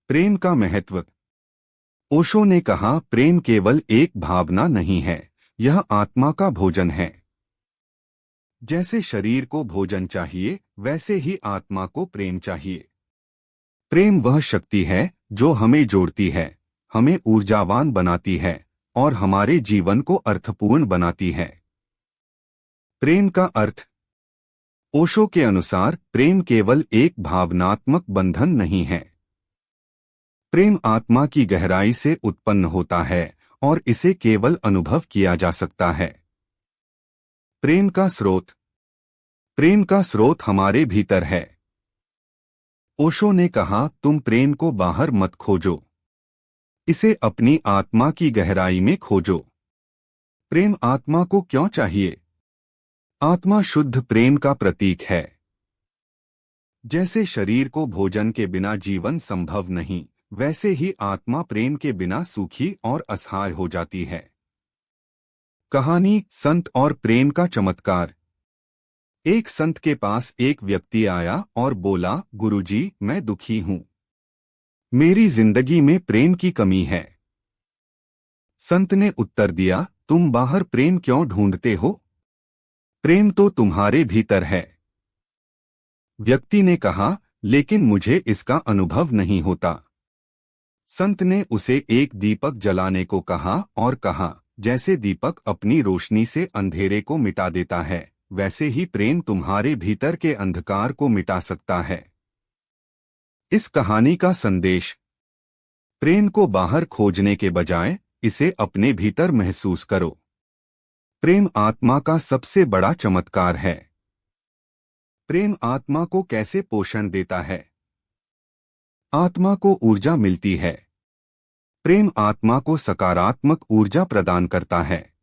प्रेम का महत्व। ओशो ने कहा, प्रेम केवल एक भावना नहीं है, यह आत्मा का भोजन है। जैसे शरीर को भोजन चाहिए, वैसे ही आत्मा को प्रेम चाहिए। प्रेम वह शक्ति है जो हमें जोड़ती है, हमें ऊर्जावान बनाती है और हमारे जीवन को अर्थपूर्ण बनाती है। प्रेम का अर्थ। ओशो के अनुसार प्रेम केवल एक भावनात्मक बंधन नहीं है। प्रेम आत्मा की गहराई से उत्पन्न होता है और इसे केवल अनुभव किया जा सकता है। प्रेम का स्रोत। प्रेम का स्रोत हमारे भीतर है। ओशो ने कहा, तुम प्रेम को बाहर मत खोजो, इसे अपनी आत्मा की गहराई में खोजो। प्रेम आत्मा को क्यों चाहिए? आत्मा शुद्ध प्रेम का प्रतीक है। जैसे शरीर को भोजन के बिना जीवन संभव नहीं, वैसे ही आत्मा प्रेम के बिना सूखी और असहाय हो जाती है। कहानी, संत और प्रेम का चमत्कार। एक संत के पास एक व्यक्ति आया और बोला, गुरुजी, मैं दुखी हूं, मेरी जिंदगी में प्रेम की कमी है। संत ने उत्तर दिया, तुम बाहर प्रेम क्यों ढूंढते हो? प्रेम तो तुम्हारे भीतर है। व्यक्ति ने कहा, लेकिन मुझे इसका अनुभव नहीं होता। संत ने उसे एक दीपक जलाने को कहा और कहा, जैसे दीपक अपनी रोशनी से अंधेरे को मिटा देता है, वैसे ही प्रेम तुम्हारे भीतर के अंधकार को मिटा सकता है। इस कहानी का संदेश। प्रेम को बाहर खोजने के बजाय इसे अपने भीतर महसूस करो। प्रेम आत्मा का सबसे बड़ा चमत्कार है। प्रेम आत्मा को कैसे पोषण देता है? आत्मा को ऊर्जा मिलती है। प्रेम आत्मा को सकारात्मक ऊर्जा प्रदान करता है।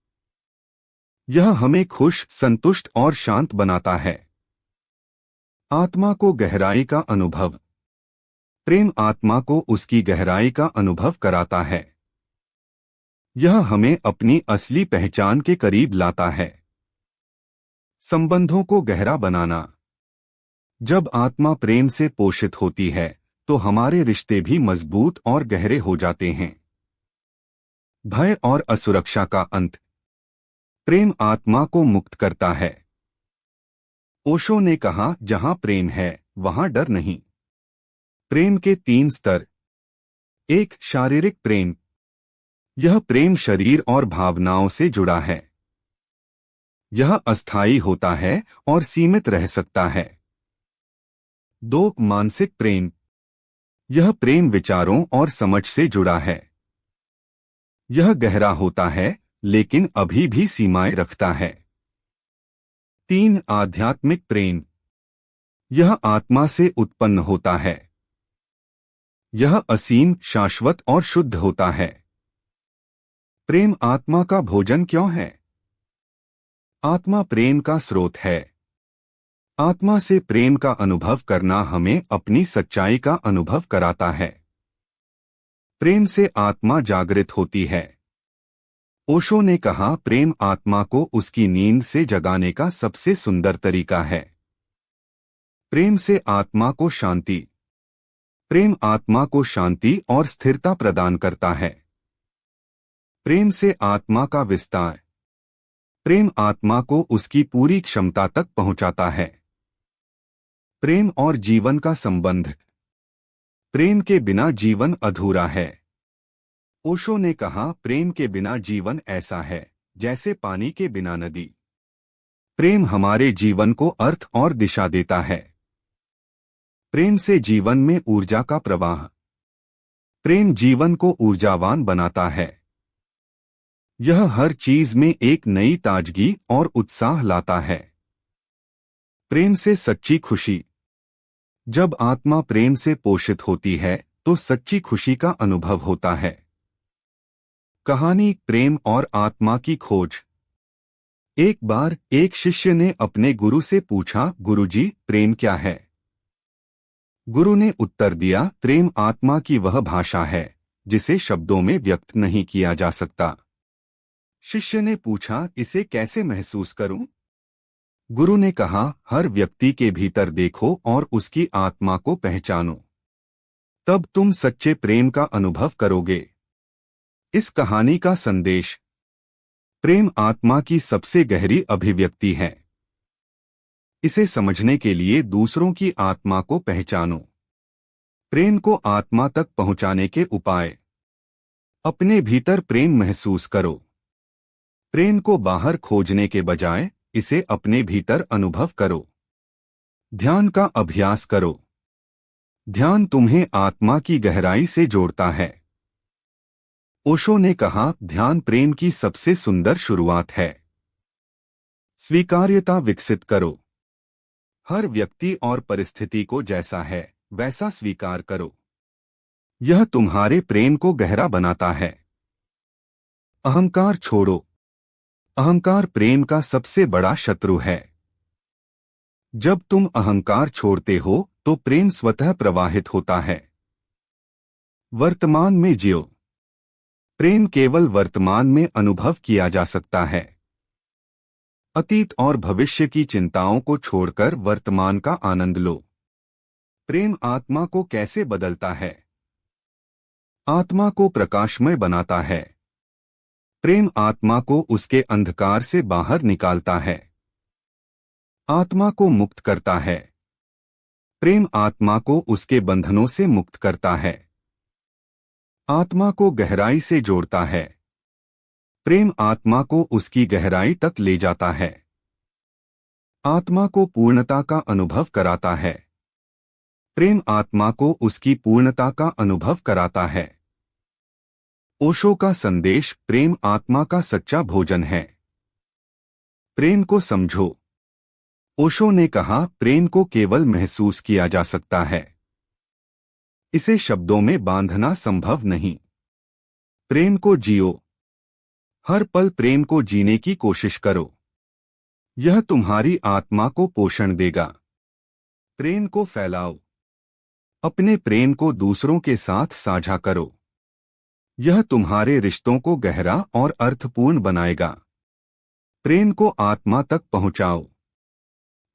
यह हमें खुश, संतुष्ट और शांत बनाता है। आत्मा को गहराई का अनुभव। प्रेम आत्मा को उसकी गहराई का अनुभव कराता है। यह हमें अपनी असली पहचान के करीब लाता है। संबंधों को गहरा बनाना। जब आत्मा प्रेम से पोषित होती है, तो हमारे रिश्ते भी मजबूत और गहरे हो जाते हैं। भय और असुरक्षा का अंत। प्रेम आत्मा को मुक्त करता है। ओशो ने कहा, जहां प्रेम है, वहां डर नहीं। प्रेम के 3 स्तर। 1. शारीरिक प्रेम। यह प्रेम शरीर और भावनाओं से जुड़ा है। यह अस्थायी होता है और सीमित रह सकता है। 2. मानसिक प्रेम। यह प्रेम विचारों और समझ से जुड़ा है। यह गहरा होता है, लेकिन अभी भी सीमाएं रखता है। 3. आध्यात्मिक प्रेम। यह आत्मा से उत्पन्न होता है। यह असीम, शाश्वत और शुद्ध होता है। प्रेम आत्मा का भोजन क्यों है? आत्मा प्रेम का स्रोत है। आत्मा से प्रेम का अनुभव करना हमें अपनी सच्चाई का अनुभव कराता है। प्रेम से आत्मा जागृत होती है। ओशो ने कहा, प्रेम आत्मा को उसकी नींद से जगाने का सबसे सुंदर तरीका है। प्रेम से आत्मा को शांति। प्रेम आत्मा को शांति और स्थिरता प्रदान करता है। प्रेम से आत्मा का विस्तार। प्रेम आत्मा को उसकी पूरी क्षमता तक पहुंचाता है। प्रेम और जीवन का संबंध। प्रेम के बिना जीवन अधूरा है। ओशो ने कहा, प्रेम के बिना जीवन ऐसा है जैसे पानी के बिना नदी। प्रेम हमारे जीवन को अर्थ और दिशा देता है। प्रेम से जीवन में ऊर्जा का प्रवाह। प्रेम जीवन को ऊर्जावान बनाता है। यह हर चीज में एक नई ताजगी और उत्साह लाता है। प्रेम से सच्ची खुशी। जब आत्मा प्रेम से पोषित होती है, तो सच्ची खुशी का अनुभव होता है। कहानी, प्रेम और आत्मा की खोज। एक बार एक शिष्य ने अपने गुरु से पूछा, गुरुजी, प्रेम क्या है? गुरु ने उत्तर दिया, प्रेम आत्मा की वह भाषा है जिसे शब्दों में व्यक्त नहीं किया जा सकता। शिष्य ने पूछा, इसे कैसे महसूस करूं? गुरु ने कहा, हर व्यक्ति के भीतर देखो और उसकी आत्मा को पहचानो। तब तुम सच्चे प्रेम का अनुभव करोगे। इस कहानी का संदेश: प्रेम आत्मा की सबसे गहरी अभिव्यक्ति है। इसे समझने के लिए दूसरों की आत्मा को पहचानो। प्रेम को आत्मा तक पहुंचाने के उपाय: अपने भीतर प्रेम महसूस करो। प्रेम को बाहर खोजने के बजाय इसे अपने भीतर अनुभव करो। ध्यान का अभ्यास करो। ध्यान तुम्हें आत्मा की गहराई से जोड़ता है। ओशो ने कहा, ध्यान प्रेम की सबसे सुंदर शुरुआत है। स्वीकार्यता विकसित करो। हर व्यक्ति और परिस्थिति को जैसा है वैसा स्वीकार करो। यह तुम्हारे प्रेम को गहरा बनाता है। अहंकार छोड़ो। अहंकार प्रेम का सबसे बड़ा शत्रु है। जब तुम अहंकार छोड़ते हो तो प्रेम स्वतः प्रवाहित होता है। वर्तमान में जियो। प्रेम केवल वर्तमान में अनुभव किया जा सकता है। अतीत और भविष्य की चिंताओं को छोड़कर वर्तमान का आनंद लो। प्रेम आत्मा को कैसे बदलता है? आत्मा को प्रकाशमय बनाता है। प्रेम आत्मा को उसके अंधकार से बाहर निकालता है। आत्मा को मुक्त करता है। प्रेम आत्मा को उसके बंधनों से मुक्त करता है। आत्मा को गहराई से जोड़ता है। प्रेम आत्मा को उसकी गहराई तक ले जाता है। आत्मा को पूर्णता का अनुभव कराता है। प्रेम आत्मा को उसकी पूर्णता का अनुभव कराता है। ओशो का संदेश: प्रेम आत्मा का सच्चा भोजन है। प्रेम को समझो। ओशो ने कहा, प्रेम को केवल महसूस किया जा सकता है। इसे शब्दों में बांधना संभव नहीं। प्रेम को जियो। हर पल प्रेम को जीने की कोशिश करो। यह तुम्हारी आत्मा को पोषण देगा। प्रेम को फैलाओ। अपने प्रेम को दूसरों के साथ साझा करो। यह तुम्हारे रिश्तों को गहरा और अर्थपूर्ण बनाएगा। प्रेम को आत्मा तक पहुंचाओ।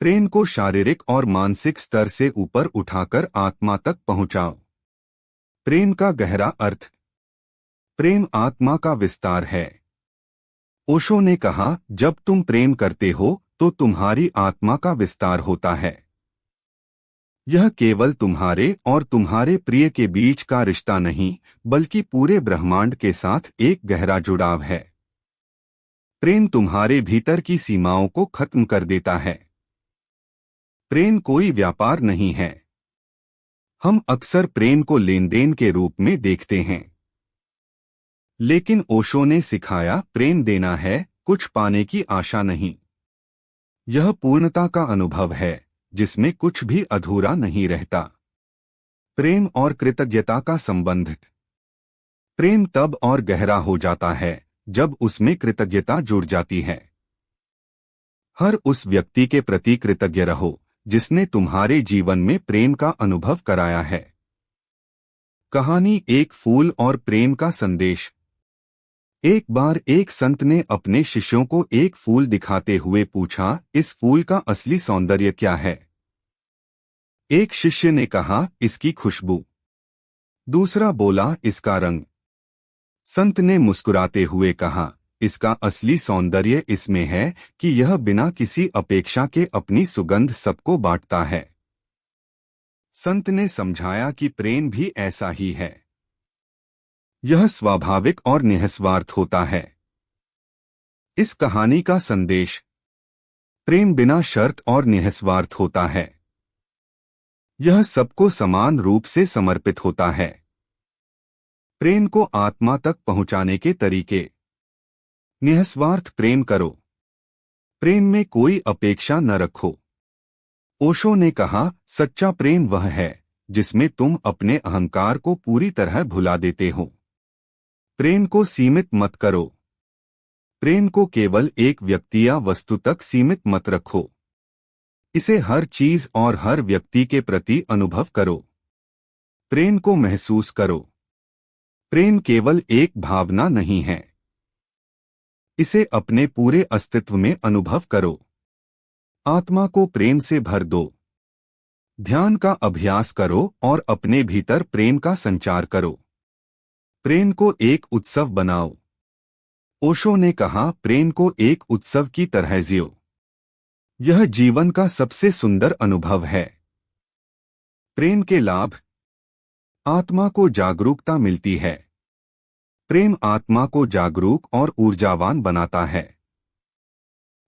प्रेम को शारीरिक और मानसिक स्तर से ऊपर उठाकर आत्मा तक पहुंचाओ। प्रेम का गहरा अर्थ: प्रेम आत्मा का विस्तार है। ओशो ने कहा, जब तुम प्रेम करते हो तो तुम्हारी आत्मा का विस्तार होता है। यह केवल तुम्हारे और तुम्हारे प्रिय के बीच का रिश्ता नहीं, बल्कि पूरे ब्रह्मांड के साथ एक गहरा जुड़ाव है। प्रेम तुम्हारे भीतर की सीमाओं को खत्म कर देता है। प्रेम कोई व्यापार नहीं है। हम अक्सर प्रेम को लेनदेन के रूप में देखते हैं, लेकिन ओशो ने सिखाया, प्रेम देना है, कुछ पाने की आशा नहीं। यह पूर्णता का अनुभव है जिसमें कुछ भी अधूरा नहीं रहता। प्रेम और कृतज्ञता का संबंध: प्रेम तब और गहरा हो जाता है जब उसमें कृतज्ञता जुड़ जाती है। हर उस व्यक्ति के प्रति कृतज्ञ रहो जिसने तुम्हारे जीवन में प्रेम का अनुभव कराया है। कहानी: एक फूल और प्रेम का संदेश। एक बार एक संत ने अपने शिष्यों को एक फूल दिखाते हुए पूछा, इस फूल का असली सौंदर्य क्या है? एक शिष्य ने कहा, इसकी खुशबू। दूसरा बोला, इसका रंग। संत ने मुस्कुराते हुए कहा, इसका असली सौंदर्य इसमें है कि यह बिना किसी अपेक्षा के अपनी सुगंध सबको बांटता है। संत ने समझाया कि प्रेम भी ऐसा ही है। यह स्वाभाविक और निस्वार्थ होता है। इस कहानी का संदेश: प्रेम बिना शर्त और निस्वार्थ होता है। यह सबको समान रूप से समर्पित होता है। प्रेम को आत्मा तक पहुंचाने के तरीके: निस्वार्थ प्रेम करो। प्रेम में कोई अपेक्षा न रखो। ओशो ने कहा, सच्चा प्रेम वह है जिसमें तुम अपने अहंकार को पूरी तरह भुला देते हो। प्रेम को सीमित मत करो। प्रेम को केवल एक व्यक्ति या वस्तु तक सीमित मत रखो। इसे हर चीज और हर व्यक्ति के प्रति अनुभव करो। प्रेम को महसूस करो। प्रेम केवल एक भावना नहीं है। इसे अपने पूरे अस्तित्व में अनुभव करो। आत्मा को प्रेम से भर दो। ध्यान का अभ्यास करो और अपने भीतर प्रेम का संचार करो। प्रेम को एक उत्सव बनाओ। ओशो ने कहा, प्रेम को एक उत्सव की तरह जियो। यह जीवन का सबसे सुंदर अनुभव है। प्रेम के लाभ। आत्मा को जागरूकता मिलती है। प्रेम आत्मा को जागरूक और ऊर्जावान बनाता है।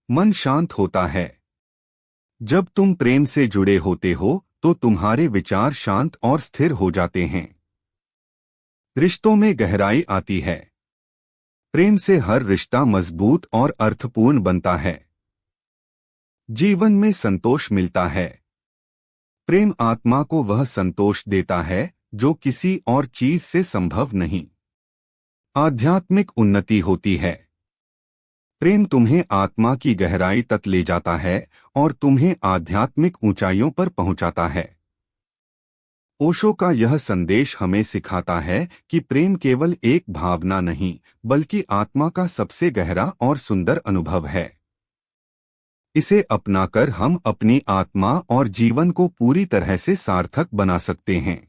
मन शांत होता है। जब तुम प्रेम से जुड़े होते हो तो तुम्हारे विचार शांत और स्थिर हो जाते हैं। रिश्तों में गहराई आती है। प्रेम से हर रिश्ता मजबूत और अर्थपूर्ण बनता है। जीवन में संतोष मिलता है। प्रेम आत्मा को वह संतोष देता है जो किसी और चीज से संभव नहीं। आध्यात्मिक उन्नति होती है। प्रेम तुम्हें आत्मा की गहराई तक ले जाता है और तुम्हें आध्यात्मिक ऊंचाइयों पर पहुंचाता है। ओशो का यह संदेश हमें सिखाता है कि प्रेम केवल एक भावना नहीं, बल्कि आत्मा का सबसे गहरा और सुंदर अनुभव है। इसे अपनाकर हम अपनी आत्मा और जीवन को पूरी तरह से सार्थक बना सकते हैं।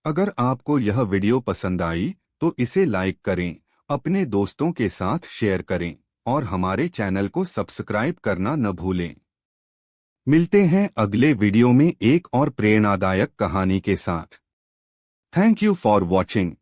अगर आपको यह वीडियो पसंद आई तो इसे लाइक करें, अपने दोस्तों के साथ शेयर करें और हमारे चैनल को सब्सक्राइब करना न भूलें। मिलते हैं अगले वीडियो में एक और प्रेरणादायक कहानी के साथ। Thank you for watching.